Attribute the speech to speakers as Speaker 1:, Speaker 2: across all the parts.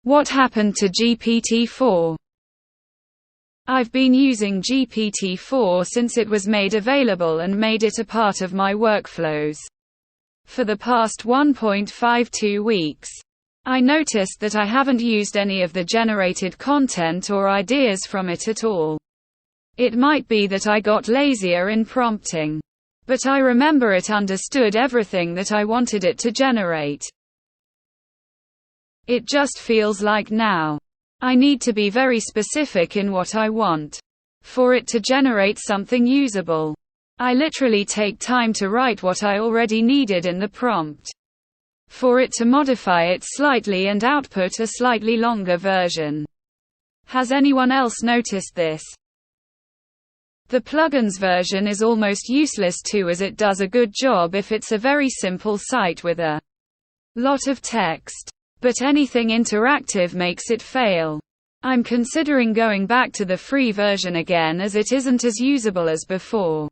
Speaker 1: What happened to GPT-4? I've been using GPT-4 since it was made available and made it a part of my workflows. For the past 1.52 weeks, I noticed that I haven't used any of the generated content or ideas from it at all. It might be that I got lazier in prompting, but I remember it understood everything that I wanted it to generate. It just feels like now I need to be very specific in what I want for it to generate something usable. I literally take time to write what I already needed in the prompt, for it to modify it slightly and output a slightly longer version. Has anyone else noticed this? The plugins version is almost useless too, as it does a good job if it's a very simple site with a lot of text. But anything interactive makes it fail. I'm considering going back to the free version again, as it isn't as usable as before.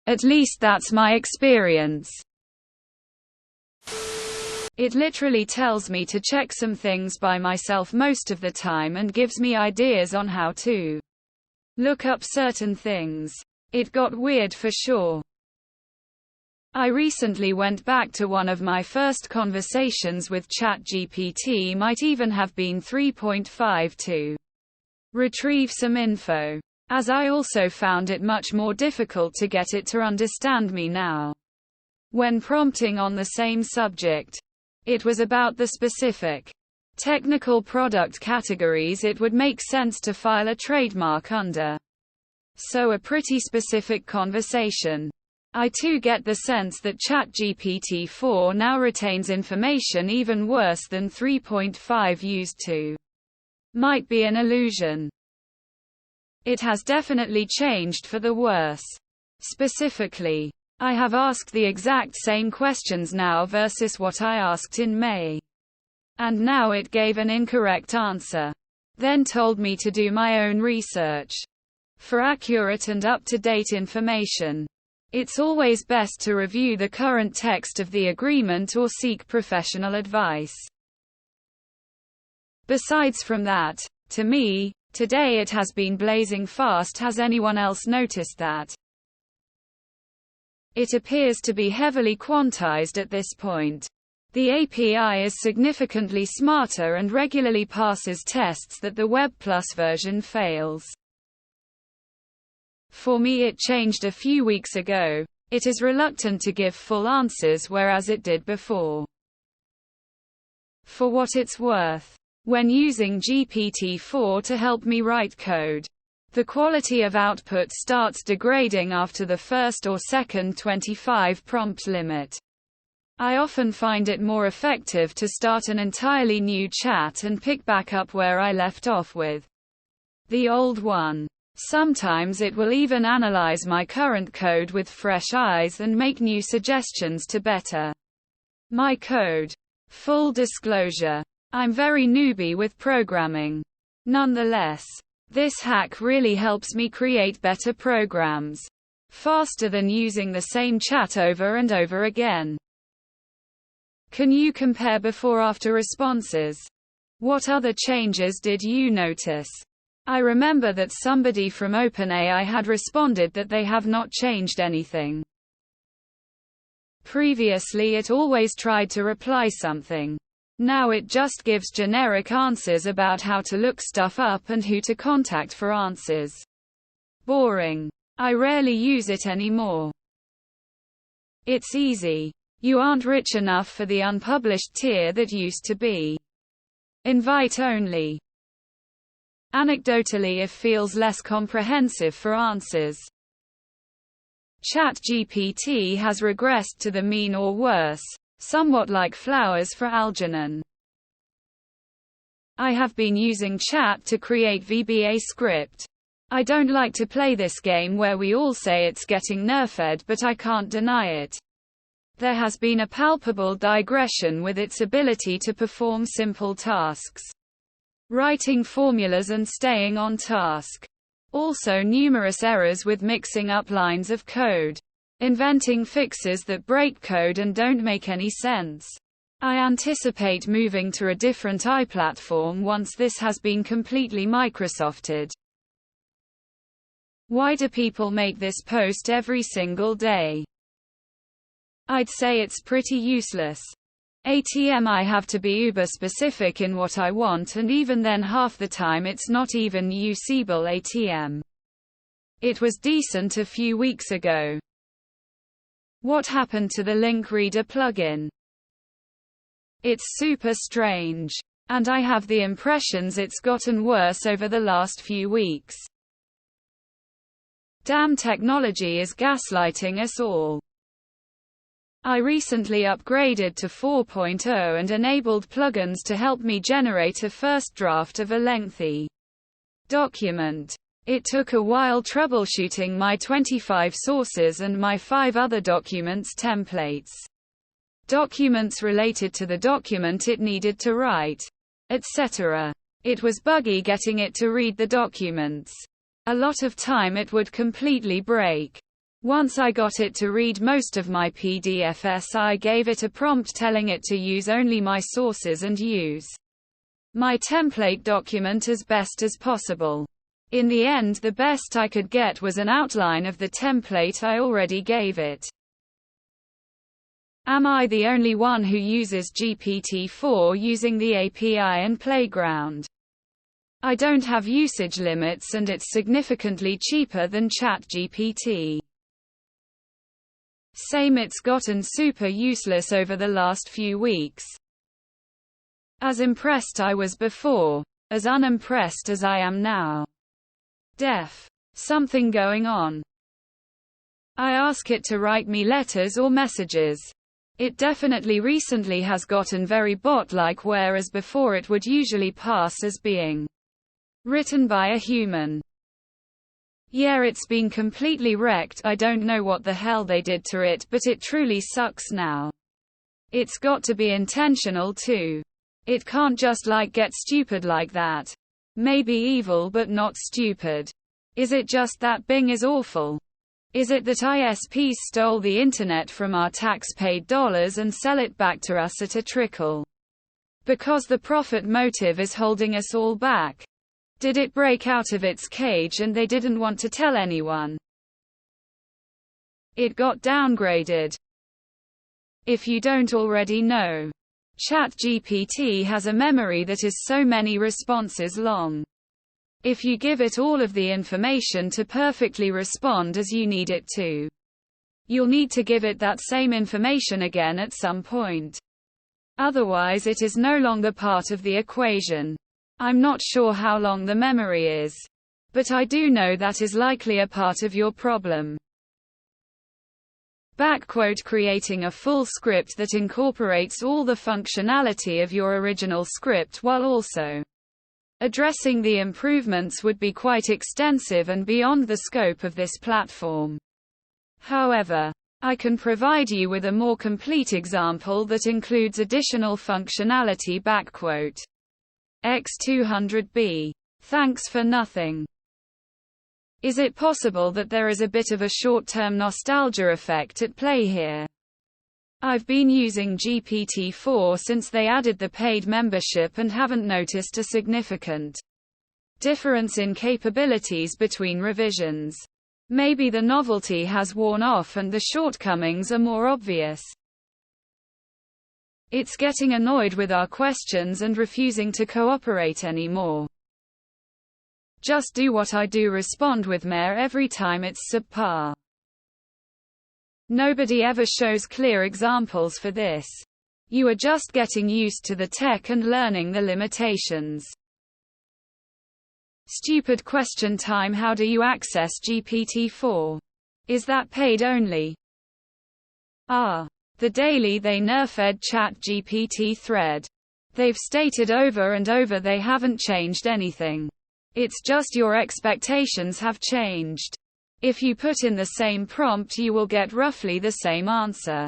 Speaker 1: At least that's my experience. It literally tells me to check some things by myself most of the time and gives me ideas on how to look up certain things. It got weird for sure. I recently went back to one of my first conversations with ChatGPT, might even have been 3.5, to retrieve some info, as I also found it much more difficult to get it to understand me now. When prompting on the same subject, it was about the specific technical product categories it would make sense to file a trademark under. So a pretty specific conversation. I too get the sense that ChatGPT-4 now retains information even worse than 3.5 used to. Might be an illusion. It has definitely changed for the worse. Specifically, I have asked the exact same questions now versus what I asked in May. And now it gave an incorrect answer. Then told me to do my own research for accurate and up-to-date information. It's always best to review the current text of the agreement or seek professional advice. Besides from that, to me, today it has been blazing fast. Has anyone else noticed that? It appears to be heavily quantized at this point. The API is significantly smarter and regularly passes tests that the Web Plus version fails. For me, it changed a few weeks ago. It is reluctant to give full answers, whereas it did before. For what it's worth, when using GPT-4 to help me write code, the quality of output starts degrading after the first or second 25 prompt limit. I often find it more effective to start an entirely new chat and pick back up where I left off with the old one. Sometimes it will even analyze my current code with fresh eyes and make new suggestions to better my code. Full disclosure, I'm very newbie with programming. Nonetheless, this hack really helps me create better programs faster than using the same chat over and over again. Can you compare before-after responses? What other changes did you notice? I remember that somebody from OpenAI had responded that they have not changed anything. Previously it always tried to reply something. Now it just gives generic answers about how to look stuff up and who to contact for answers. Boring. I rarely use it anymore. It's easy. You aren't rich enough for the unpublished tier that used to be invite only. Anecdotally, it feels less comprehensive for answers. ChatGPT has regressed to the mean or worse, somewhat like flowers for Algernon. I have been using Chat to create VBA script. I don't like to play this game where we all say it's getting nerfed, but I can't deny it. There has been a palpable digression with its ability to perform simple tasks. Writing formulas and staying on task. Also numerous errors with mixing up lines of code. Inventing fixes that break code and don't make any sense. I anticipate moving to a different AI platform once this has been completely Microsofted. Why do people make this post every single day? I'd say it's pretty useless. I have to be uber specific in what I want, and even then half the time it's not even usable ATM. It was decent a few weeks ago. What happened to the link reader plugin? It's super strange. And I have the impressions it's gotten worse over the last few weeks. Damn technology is gaslighting us all. I recently upgraded to 4.0 and enabled plugins to help me generate a first draft of a lengthy document. It took a while troubleshooting my 25 sources and my 5 other documents templates. Documents related to the document it needed to write, etc. It was buggy getting it to read the documents. A lot of time it would completely break. Once I got it to read most of my PDFs, I gave it a prompt telling it to use only my sources and use my template document as best as possible. In the end, the best I could get was an outline of the template I already gave it. Am I the only one who uses GPT-4 using the API and Playground? I don't have usage limits and it's significantly cheaper than ChatGPT. Same, it's gotten super useless over the last few weeks. As impressed I was before, as unimpressed as I am now. Something going on. I ask it to write me letters or messages. It definitely recently has gotten very bot-like, whereas before it would usually pass as being written by a human. Yeah, it's been completely wrecked. I don't know what the hell they did to it, but it truly sucks now. It's got to be intentional too. It can't just get stupid like that. Maybe evil but not stupid. Is it just that Bing is awful? Is it that ISPs stole the internet from our tax-paid dollars and sell it back to us at a trickle? Because the profit motive is holding us all back. Did it break out of its cage and they didn't want to tell anyone? It got downgraded. If you don't already know, ChatGPT has a memory that is so many responses long. If you give it all of the information to perfectly respond as you need it to, you'll need to give it that same information again at some point. Otherwise it is no longer part of the equation. I'm not sure how long the memory is, but I do know that is likely a part of your problem. Creating a full script that incorporates all the functionality of your original script while also addressing the improvements would be quite extensive and beyond the scope of this platform. However, I can provide you with a more complete example that includes additional functionality. X200B. Thanks for nothing. Is it possible that there is a bit of a short-term nostalgia effect at play here? I've been using GPT-4 since they added the paid membership and haven't noticed a significant difference in capabilities between revisions. Maybe the novelty has worn off and the shortcomings are more obvious. It's getting annoyed with our questions and refusing to cooperate anymore. Just do what I do, respond with meh every time it's subpar. Nobody ever shows clear examples for this. You are just getting used to the tech and learning the limitations. Stupid question time. How do you access GPT-4? Is that paid only? The daily they nerfed ChatGPT thread. They've stated over and over they haven't changed anything. It's just your expectations have changed. If you put in the same prompt you will get roughly the same answer.